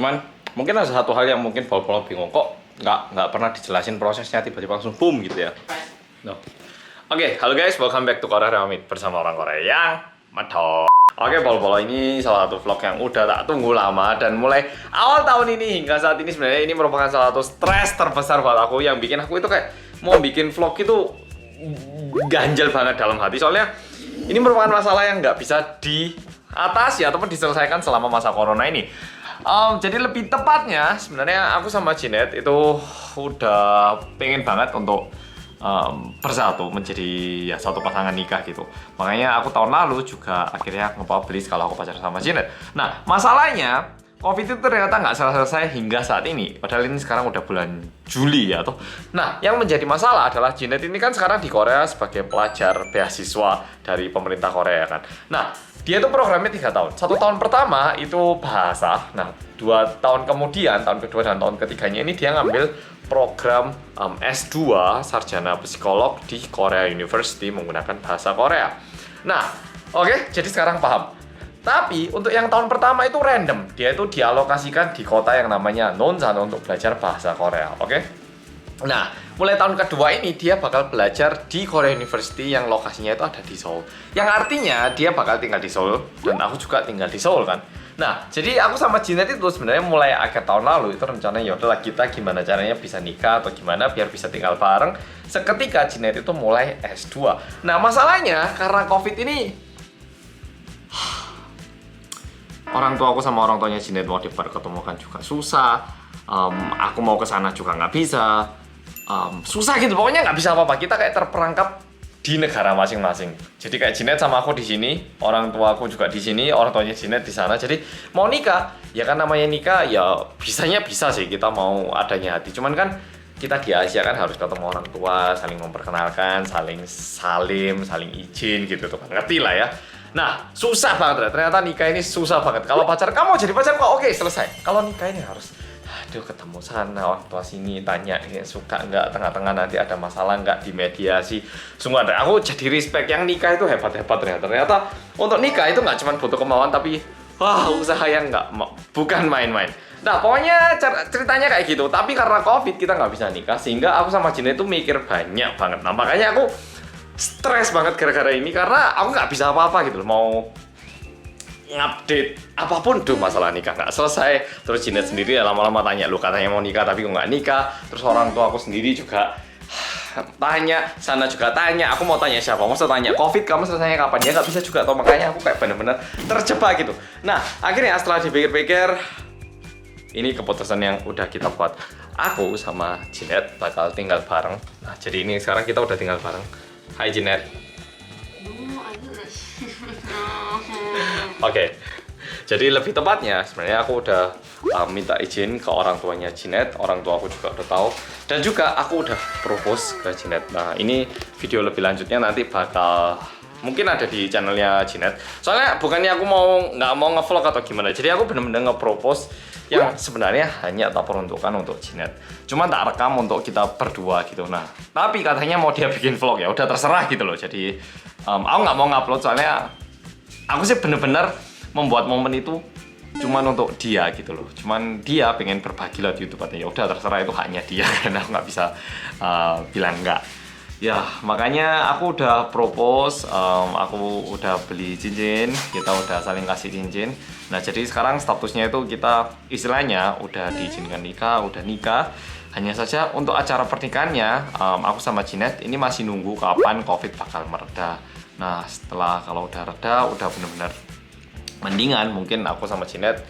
Cuman mungkin ada satu hal yang mungkin Pol-Pol bingung, kok nggak pernah dijelasin prosesnya, tiba-tiba langsung boom gitu ya. No. Oke, halo guys, welcome back to Korea Ramit bersama orang Korea yang mantap. Oke, Pol-Pol, ini salah satu vlog yang udah tak tunggu lama, dan mulai awal tahun ini hingga saat ini sebenarnya ini merupakan salah satu stres terbesar buat aku, yang bikin aku itu kayak mau bikin vlog itu ganjel banget dalam hati. Soalnya ini merupakan masalah yang nggak bisa diatasi ataupun diselesaikan selama masa corona ini. Jadi lebih tepatnya sebenarnya aku sama Jeanette itu udah pengen banget untuk bersatu menjadi ya satu pasangan nikah gitu. Makanya aku tahun lalu juga akhirnya nge-publish kalau aku pacaran sama Jeanette. Nah, masalahnya COVID itu ternyata nggak selesai hingga saat ini. Padahal ini sekarang udah bulan Juli ya tuh. Nah, yang menjadi masalah adalah Jeanette ini kan sekarang di Korea sebagai pelajar beasiswa dari pemerintah Korea kan. Nah, dia itu programnya 3 tahun. 1 tahun pertama itu bahasa. Nah, 2 tahun kemudian, tahun kedua dan tahun ketiganya ini dia ngambil program S2 Sarjana Psikolog di Korea University menggunakan bahasa Korea. Nah, oke, jadi sekarang paham. Tapi untuk yang tahun pertama itu random. Dia itu dialokasikan di kota yang namanya Nonsan untuk belajar bahasa Korea, oke? Nah, mulai tahun kedua ini dia bakal belajar di Korea University yang lokasinya itu ada di Seoul. Yang artinya dia bakal tinggal di Seoul dan aku juga tinggal di Seoul kan. Nah, jadi aku sama Jeanette itu sebenarnya mulai akhir tahun lalu itu rencananya ya udahlah kita gimana caranya bisa nikah atau gimana biar bisa tinggal bareng seketika Jeanette itu mulai S2. Nah, masalahnya karena COVID ini orang tua aku sama orang tuanya Jeanette mau dipertemukan juga susah. Aku mau ke sana juga nggak bisa. Susah gitu, pokoknya nggak bisa apa-apa. Kita kayak terperangkap di negara masing-masing. Jadi kayak Jeanette sama aku di sini, orang tua aku juga di sini, orang tuanya Jeanette di sana. Jadi mau nikah, ya kan namanya nikah, ya bisanya bisa sih kita mau adanya hati. Cuman kan kita di Asia kan harus ketemu orang tua, saling memperkenalkan, saling salim, saling izin gitu tuh kan. Ngerti lah ya. Nah, susah banget ternyata nikah ini susah banget. Kalau pacar kamu jadi pacar kok oke, selesai. Kalau nikah ini harus aduh ketemu sana orang tua sini tanya ini suka nggak, tengah-tengah nanti ada masalah nggak, dimediasi. Sungguh ada, aku jadi respect yang nikah itu hebat-hebat ternyata untuk nikah itu nggak cuma butuh kemauan tapi wah usaha yang bukan main-main. Nah pokoknya ceritanya kayak gitu, tapi karena COVID kita nggak bisa nikah sehingga aku sama Jeanette itu mikir banyak banget. Nah makanya aku stres banget gara-gara ini karena aku nggak bisa apa-apa gitu loh, mau ngupdate apapun tuh masalah nikah nggak selesai. Terus Jeanette sendiri ya lama-lama tanya, lu katanya mau nikah tapi kok nggak nikah. Terus orang tua aku sendiri juga tanya, sana juga tanya. Aku mau tanya siapa, mau tanya COVID kamu selesainya kapan, ya nggak bisa juga atau makanya aku kayak bener-bener terjebak gitu. Nah akhirnya setelah dipikir-pikir ini keputusan yang udah kita buat. Aku sama Jeanette bakal tinggal bareng. Nah jadi ini sekarang kita udah tinggal bareng. Hai Jeanette. Oke, jadi lebih tepatnya sebenarnya aku udah minta izin ke orang tuanya Jeanette, orang tua aku juga udah tahu, dan juga aku udah propose ke Jeanette. Nah ini video lebih lanjutnya nanti bakal mungkin ada di channelnya Jeanette. Soalnya bukannya aku nggak mau ngevlog atau gimana, jadi aku bener-bener nge-propose yang sebenarnya hanya tak peruntukkan untuk Jeanette. Cuma tak rekam untuk kita berdua gitu. Nah, tapi katanya mau dia bikin vlog ya udah terserah gitu loh. Jadi aku nggak mau ngupload soalnya aku sih bener-bener membuat momen itu cuman untuk dia gitu loh. Cuman dia pengen berbagi lewat YouTube katanya. Ya udah terserah, itu haknya dia karena aku nggak bisa bilang enggak. Ya makanya aku udah propose, aku udah beli cincin, kita udah saling kasih cincin. Nah jadi sekarang statusnya itu kita istilahnya udah diizinkan nikah, udah nikah. Hanya saja untuk acara pernikahannya aku sama Jeanette ini masih nunggu kapan COVID bakal mereda. Nah setelah kalau udah reda, udah bener-bener mendingan, mungkin aku sama Jeanette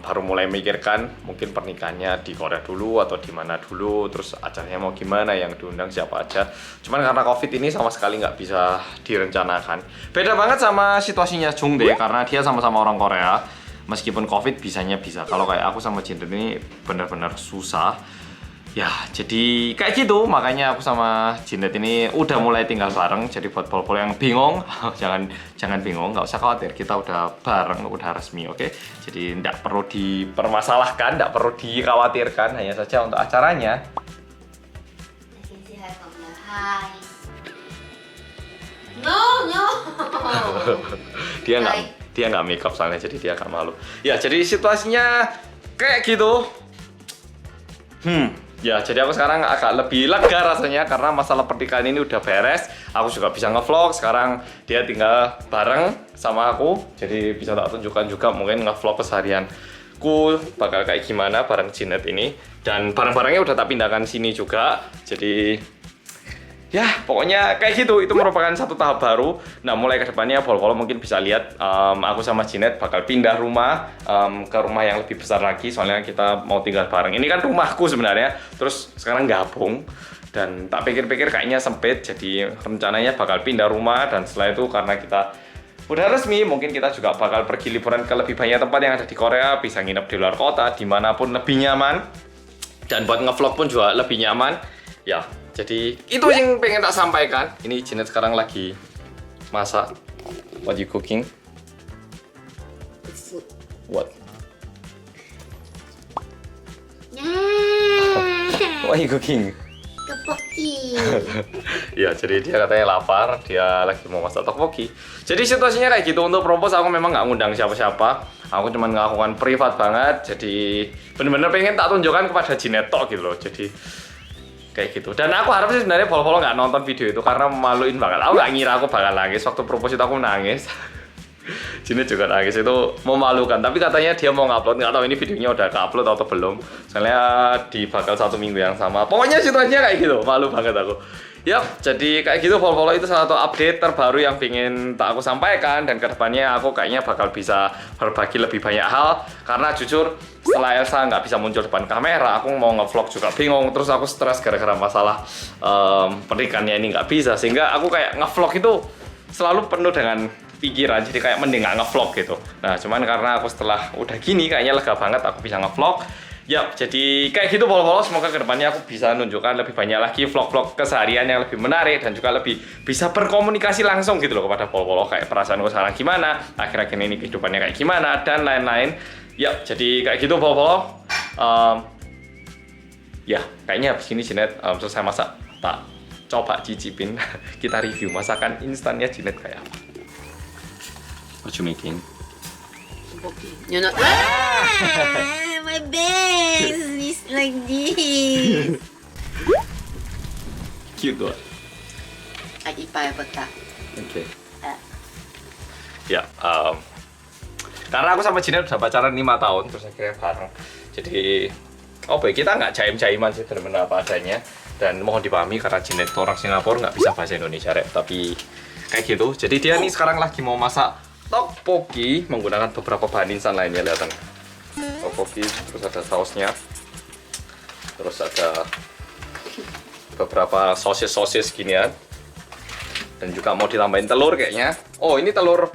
baru mulai mikirkan mungkin pernikahannya di Korea dulu atau di mana dulu, terus acaranya mau gimana, yang diundang siapa aja. Cuman karena COVID ini sama sekali nggak bisa direncanakan. Beda banget sama situasinya Jongdae karena dia sama-sama orang Korea. Meskipun COVID bisanya bisa. Kalau kayak aku sama Jeanette ini bener-bener susah. Ya, jadi kayak gitu. Makanya aku sama Jeanette ini udah mulai tinggal bareng. Jadi buat Pol-Pol yang bingung, jangan bingung, nggak usah khawatir. Kita udah bareng, udah resmi, oke? Jadi nggak perlu dipermasalahkan, nggak perlu dikhawatirkan. Hanya saja untuk acaranya. Hai. No. Dia nggak makeup soalnya, jadi dia agak malu. Ya, jadi situasinya kayak gitu. Ya, jadi aku sekarang agak lebih lega rasanya karena masalah pernikahan ini udah beres. Aku juga bisa ngevlog. Sekarang dia tinggal bareng sama aku. Jadi bisa tak tunjukkan juga mungkin ngevlog keseharianku bakal kayak gimana bareng Jinet ini. Dan barang-barangnya udah tak pindahkan sini juga. Jadi ya pokoknya kayak gitu. Itu merupakan satu tahap baru. Nah mulai ke depannya Pol-Polo mungkin bisa lihat aku sama Jinet bakal pindah rumah ke rumah yang lebih besar lagi. Soalnya kita mau tinggal bareng. Ini kan rumahku sebenarnya. Terus sekarang gabung. Dan tak pikir-pikir kayaknya sempit. Jadi rencananya bakal pindah rumah. Dan setelah itu karena kita udah resmi, mungkin kita juga bakal pergi liburan ke lebih banyak tempat yang ada di Korea. Bisa nginep di luar kota, dimanapun lebih nyaman. Dan buat ngevlog pun juga lebih nyaman. Ya, jadi itu yang pengen tak sampaikan. Ini Jinet sekarang lagi masak. What you cooking? Food. What? Nah, What you cooking? tteokbokki. Ya, jadi dia katanya lapar, dia lagi mau masak tteokbokki. Jadi situasinya kayak gitu. Untuk propose aku memang nggak ngundang siapa-siapa. Aku cuma ngelakukan privat banget. Jadi bener-bener pengen tak tunjukkan kepada Jinet tok gitu loh. Jadi kayak gitu. Dan aku harap sih sebenarnya Pol-Polo nggak nonton video itu karena memaluin banget. Aku nggak ngira aku bakal nangis waktu propose itu, aku nangis. Jinet juga nangis, itu memalukan. Tapi katanya dia mau ngupload, nggak tahu ini videonya udah ke-upload atau belum. Soalnya di bakal 1 minggu yang sama. Pokoknya situasinya kayak gitu, malu banget aku. Yap, jadi kayak gitu Pol-Polo itu salah satu update terbaru yang pengen tak aku sampaikan. Dan kedepannya aku kayaknya bakal bisa berbagi lebih banyak hal. Karena jujur setelah Elsa nggak bisa muncul depan kamera, aku mau ngevlog juga bingung. Terus aku stres gara-gara masalah pernikahannya ini nggak bisa. Sehingga aku kayak ngevlog itu selalu penuh dengan pikiran, jadi kayak mending nggak ngevlog gitu. Nah cuman karena aku setelah udah gini kayaknya lega banget aku bisa ngevlog. Yap, jadi kayak gitu Pol-Polo. Semoga kedepannya aku bisa nunjukkan lebih banyak lagi vlog-vlog keseharian yang lebih menarik dan juga lebih bisa berkomunikasi langsung gitu loh kepada Pol-Polo, kayak perasaanku sekarang gimana, akhir-akhir ini kehidupannya kayak gimana dan lain-lain. Yap, jadi kayak gitu Pol-Polo. Ya, kayaknya habis ini Jinet selesai masak, tak coba cicipin. Kita review masakan instannya Jinet kayak apa. What you making? Tteokbokki. You know. Ah, my base is like this. Cute tuh. I eat payabata. Oke. Ya, karena aku sama Jinet udah pacaran 5 tahun, terus akhirnya bareng. Jadi, kita nggak jaim-jaiman sih, bener-bener apa adanya. Dan mohon dipahami karena Jinet orang Singapura nggak bisa bahasa Indonesia, Rek. Tapi kayak gitu. Jadi dia nih sekarang lagi mau masak tteokbokki menggunakan beberapa bahan instan lainnya. Lihat tteokbokki, terus ada sausnya, terus ada beberapa sosis ginian, dan juga mau ditambahin telur kayaknya. Oh ini telur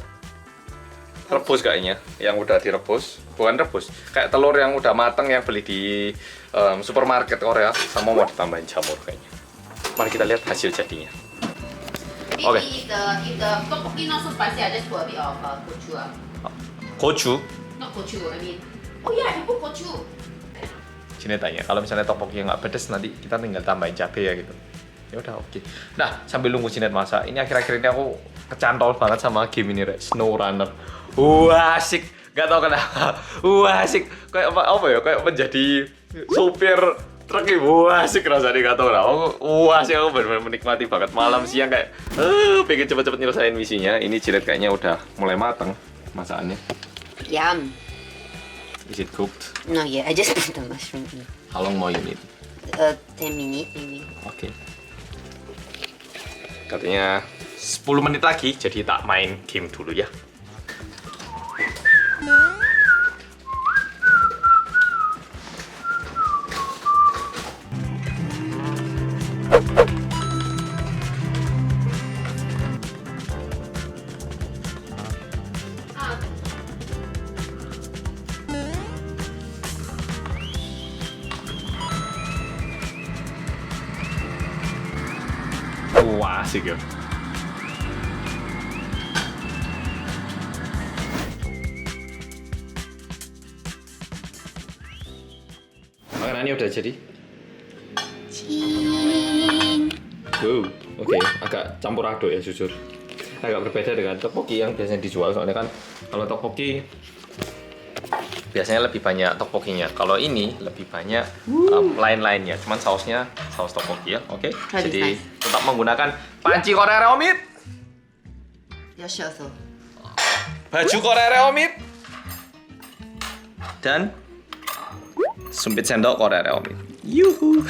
rebus kayaknya, yang udah direbus, bukan rebus, kayak telur yang udah mateng yang beli di supermarket Korea, sama mau ditambahin jamur kayaknya. Mari kita lihat hasil jadinya. Okay. If the tteokbokki not so spicy, I just put a bit of gochu. Gochu? Not gochu, I mean. Oh yeah, you put gochu. Sini tanya, kalau misalnya tteokbokki yang nggak pedes nanti kita tinggal tambahin cabai ya gitu. Ya udah oke. Nah sambil nunggu Jinet masak, ini akhir-akhir ini aku kecantol banget sama game ini, Rek. Snow Runner. Wah asik, nggak tahu kenapa. Wah asik, kayak apa ya? Kayak menjadi supir truk ibu. Wah asik rasanya, nggak tahu lah. Wah asik, aku benar-benar menikmati banget malam siang kayak pengen cepet-cepet nyelesain misinya. Ini Jinet kayaknya udah mulai matang masakannya. Yum. Is it cooked? No, yeah, I just put the mushroom in. How long more you need? 10 minutes maybe. Oke. Katanya 10 menit lagi, jadi tak main game dulu ya. Wah, asik ya. Makanannya udah jadi. Cing. Wow, oke, agak campur aduk ya jujur. Agak berbeda dengan tteokbokki yang biasanya dijual, soalnya kan kalau tteokbokki biasanya lebih banyak tteokbokkinya. Kalau ini lebih banyak lain-lainnya. Cuman sausnya saus tteokbokki ya. Oke. That is Jadi nice. tetap menggunakan panci Korea Reomit, 여셔서. baju Korea Reomit, dan sumpit sendok Korea Reomit. Yuhu.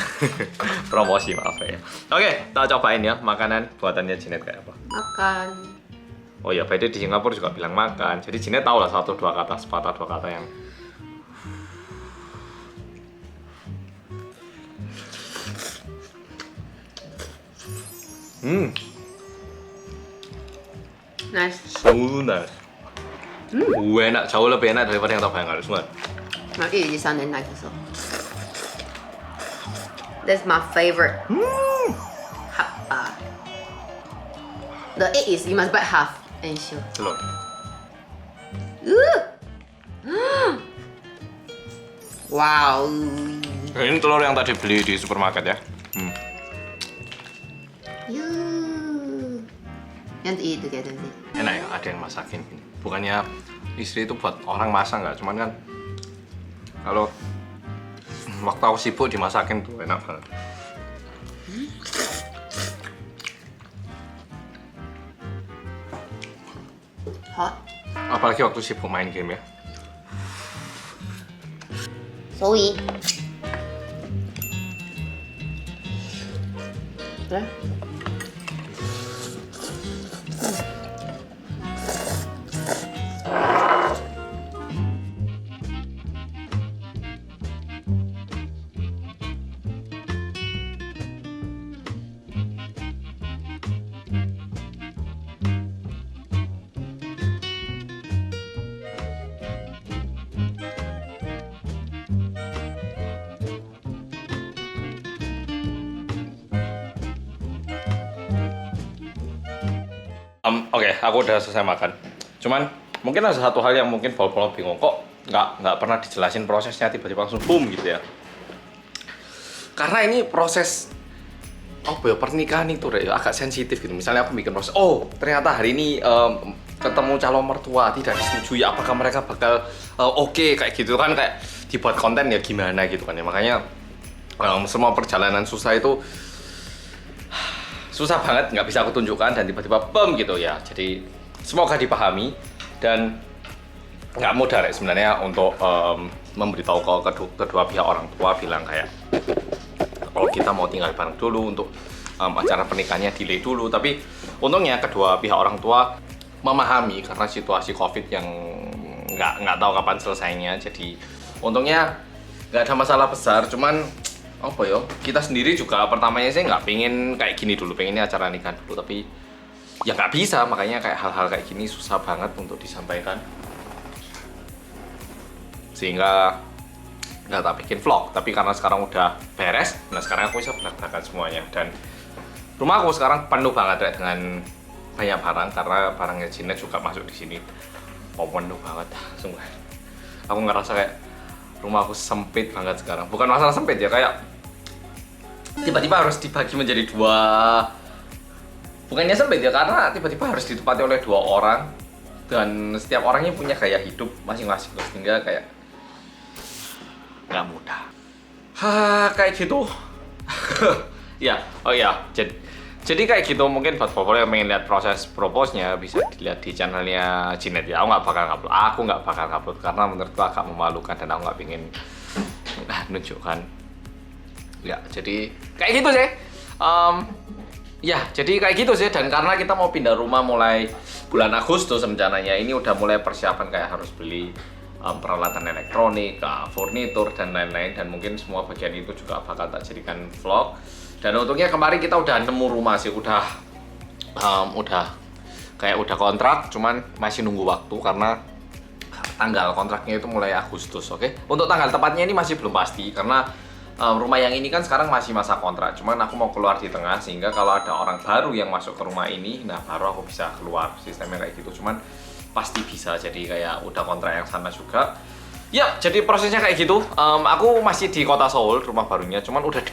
Promosi maaf ya. Oke, kita cobain ya makanan buatannya Jinet kayak apa. Makan. Oh ya, by the way, di Singapura juga bilang makan. Jadi Jinet tahu lah satu dua kata, sepatah dua kata yang Nice. sudah. Enak, jauh lebih enak daripada yang tak bayangkan semua. I'll eat this Sunday night also. That's my favorite. Hapa. The egg is you must bite half and show. Slow. Wow. Ini telur yang tadi beli di supermarket ya. You. You want to eat together with it? Enak ya, ada yang masakin. Bukannya istri itu buat orang masak nggak, cuman kan kalau waktu aku sibuk dimasakin tuh enak banget. Hot. Apalagi waktu sibuk main game ya. Zoe. Yeah. Oke, aku udah selesai makan. Cuman mungkin ada satu hal yang mungkin Bol bingung kok nggak pernah dijelasin prosesnya tiba-tiba langsung boom gitu ya. Karena ini proses apa ya, pernikahan itu agak sensitif gitu. Misalnya aku bikin proses, oh ternyata hari ini ketemu calon mertua tidak disetujui, apakah mereka bakal oke kayak gitu kan, kayak dibuat konten ya gimana gitu kan ya. Makanya semua perjalanan susah itu susah banget, nggak bisa aku tunjukkan dan tiba-tiba bom gitu ya. Jadi semoga dipahami dan nggak mudah ya sebenarnya untuk memberitahu ke kedua pihak orang tua, bilang kayak kalau kita mau tinggal bareng dulu untuk acara pernikahannya delay dulu. Tapi untungnya kedua pihak orang tua memahami karena situasi COVID yang nggak tahu kapan selesainya. Jadi untungnya nggak ada masalah besar. Cuman apa ya, kita sendiri juga pertamanya sih nggak pengen kayak gini dulu, pengennya acara nikahan dulu, tapi ya nggak bisa. Makanya kayak hal-hal kayak gini susah banget untuk disampaikan, sehingga nggak tak bikin vlog. Tapi karena sekarang udah beres, nah sekarang aku bisa benar-benar semuanya. Dan rumah aku sekarang penuh banget ya dengan banyak barang, karena barangnya Jinet juga masuk di sini. Oh, penuh banget, sungguh. Aku ngerasa kayak rumah aku sempit banget sekarang. Bukan masalah sempit ya, kayak tiba-tiba harus dibagi menjadi dua. Bukannya sempit ya, karena tiba-tiba harus ditempati oleh dua orang dan setiap orangnya punya gaya hidup masing-masing, sehingga kayak nggak mudah. Kayak gitu. Ya, oh ya, jadi kayak gitu. Mungkin buat Popol yang pengen lihat proses propose-nya bisa dilihat di channelnya Jinet ya. Aku nggak bakal upload karena menurutku agak memalukan dan aku nggak pengen nunjukkan. Ya, jadi kayak gitu sih. Ya, jadi kayak gitu sih. Dan karena kita mau pindah rumah mulai bulan Agustus rencananya, ini udah mulai persiapan kayak harus beli peralatan elektronik, furnitur dan lain-lain. Dan mungkin semua bagian itu juga bakal tak jadikan vlog. Dan untungnya kemarin kita udah nemu rumah sih, udah kontrak, cuman masih nunggu waktu karena tanggal kontraknya itu mulai Agustus, oke? Untuk tanggal tepatnya ini masih belum pasti karena rumah yang ini kan sekarang masih masa kontrak. Cuman aku mau keluar di tengah sehingga kalau ada orang baru yang masuk ke rumah ini, nah baru aku bisa keluar, sistemnya kayak gitu. Cuman pasti bisa, jadi kayak udah kontrak yang sana juga. Ya, jadi prosesnya kayak gitu. Aku masih di kota Seoul, rumah barunya, cuman udah di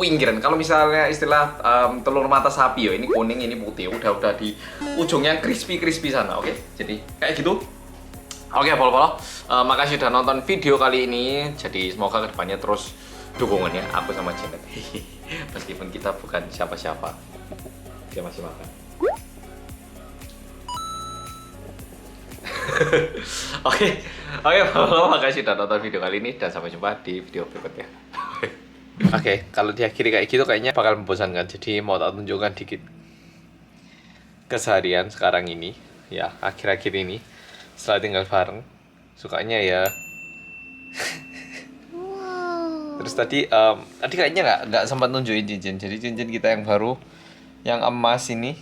pinggiran. Kalau misalnya istilah telur mata sapi ya, ini kuning, ini putih, udah di ujung yang crispy sana, oke? Jadi kayak gitu. Oke, Polo-Polo, makasih udah nonton video kali ini. Jadi semoga kedepannya terus dukungannya aku sama Janet. Meskipun kita bukan siapa-siapa, dia masih makan. Oke, Polo, makasih udah nonton video kali ini dan sampai jumpa di video berikutnya. Oke, kalau diakhiri kayak gitu kayaknya bakal membosankan. Jadi mau tak tunjukkan dikit keseharian sekarang ini, ya akhir-akhir ini. Setelah tinggal bareng, sukanya ya. Terus tadi kayaknya nggak sempat nunjukin cincin. Jadi cincin kita yang baru, yang emas ini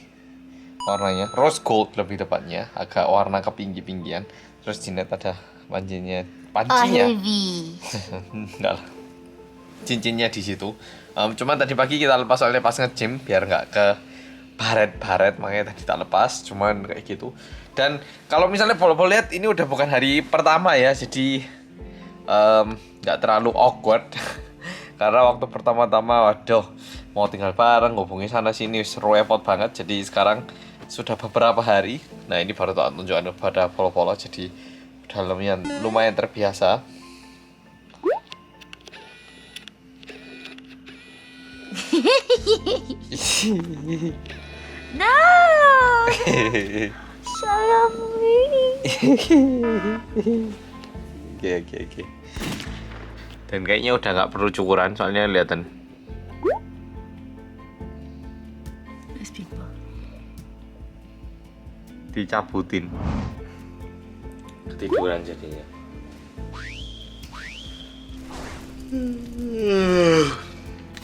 warnanya rose gold lebih tepatnya, agak warna kepinggi-pinggian. Terus Janet ada pancinya. Enggak lah. Cincinnya di situ. Cuma tadi pagi kita lepas soalnya pas nge-gym biar nggak ke baret-baret, makanya tadi tak lepas. Cuman kayak gitu. Dan kalau misalnya Polo lihat ini udah bukan hari pertama ya, jadi nggak terlalu awkward. Karena waktu pertama-tama, waduh, mau tinggal bareng, ngubungi sana sini, repot banget. Jadi sekarang sudah beberapa hari. Nah ini baru tak tunjukkan pada Polo, jadi udah lumayan terbiasa. No. Sayang Oke. Dan kayaknya udah nggak perlu cukuran soalnya kelihatan. Nice people. Dicabutin. Ketiduran jadinya.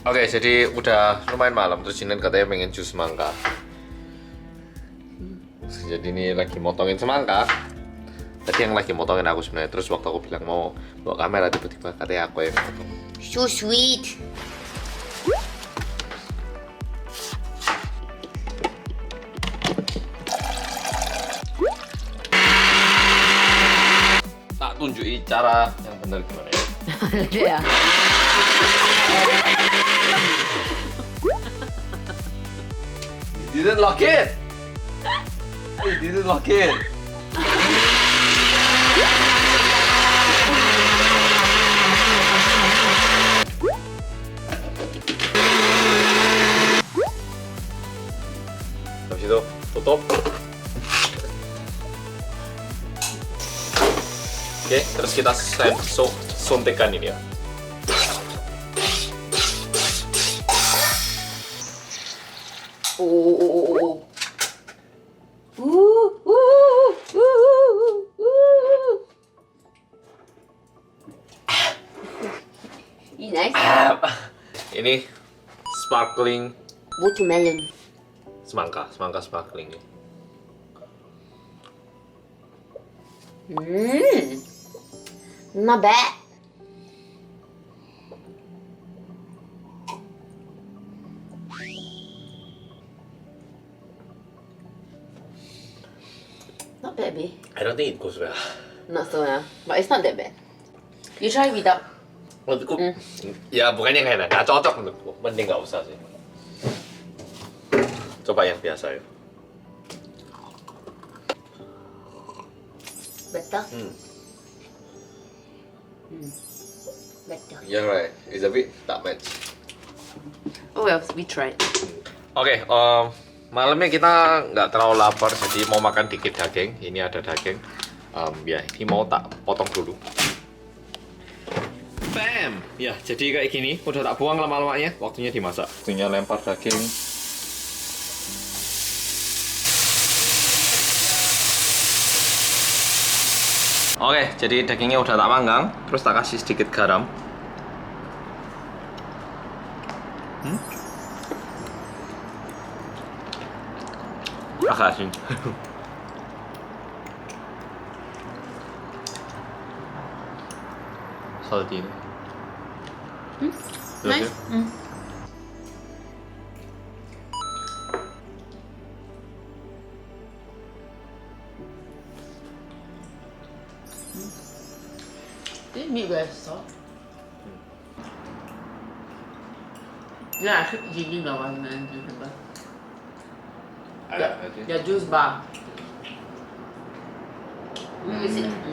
Oke, jadi udah lumayan malam. Terus Jinan katanya pengen jus semangka. Jadi ini lagi motongin semangka. Tadi yang lagi motongin aku sebenarnya. Terus waktu aku bilang mau bawa kamera, tiba-tiba katanya aku yang motong. So sweet. Tak tunjuki cara yang benar gimana ya. Yeah. You didn't lock it. You didn't lock it. Habis itu tutup. Oke, terus kita suntikkan ini ya. Oh. Ini nice. Ini sparkling Watermelon. semangka sparkling ya. Not bad. Not bad, babe. I don't think it goes well. Not so well, but it's not that bad. You try without. Menurutku, ya bukannya nggak enak, nggak cocok menurutku. Mending nggak usah sih. Coba yang biasa ya. Better. Better. You're right, it's a bit tak match. Oh well, we tried. Oke, malamnya kita nggak terlalu lapar, jadi mau makan dikit daging. Ini ada daging. Ya, ini mau tak potong dulu. Bam! Ya, jadi kayak gini. Udah tak buang lama-lamanya. Waktunya dimasak. Waktunya lempar daging. Oke, jadi dagingnya udah tak panggang. Terus tak kasih sedikit garam. Agak asin. Salty. Nice. This meat very soft. Yeah, I keep eating the one man. The juice bar. You see?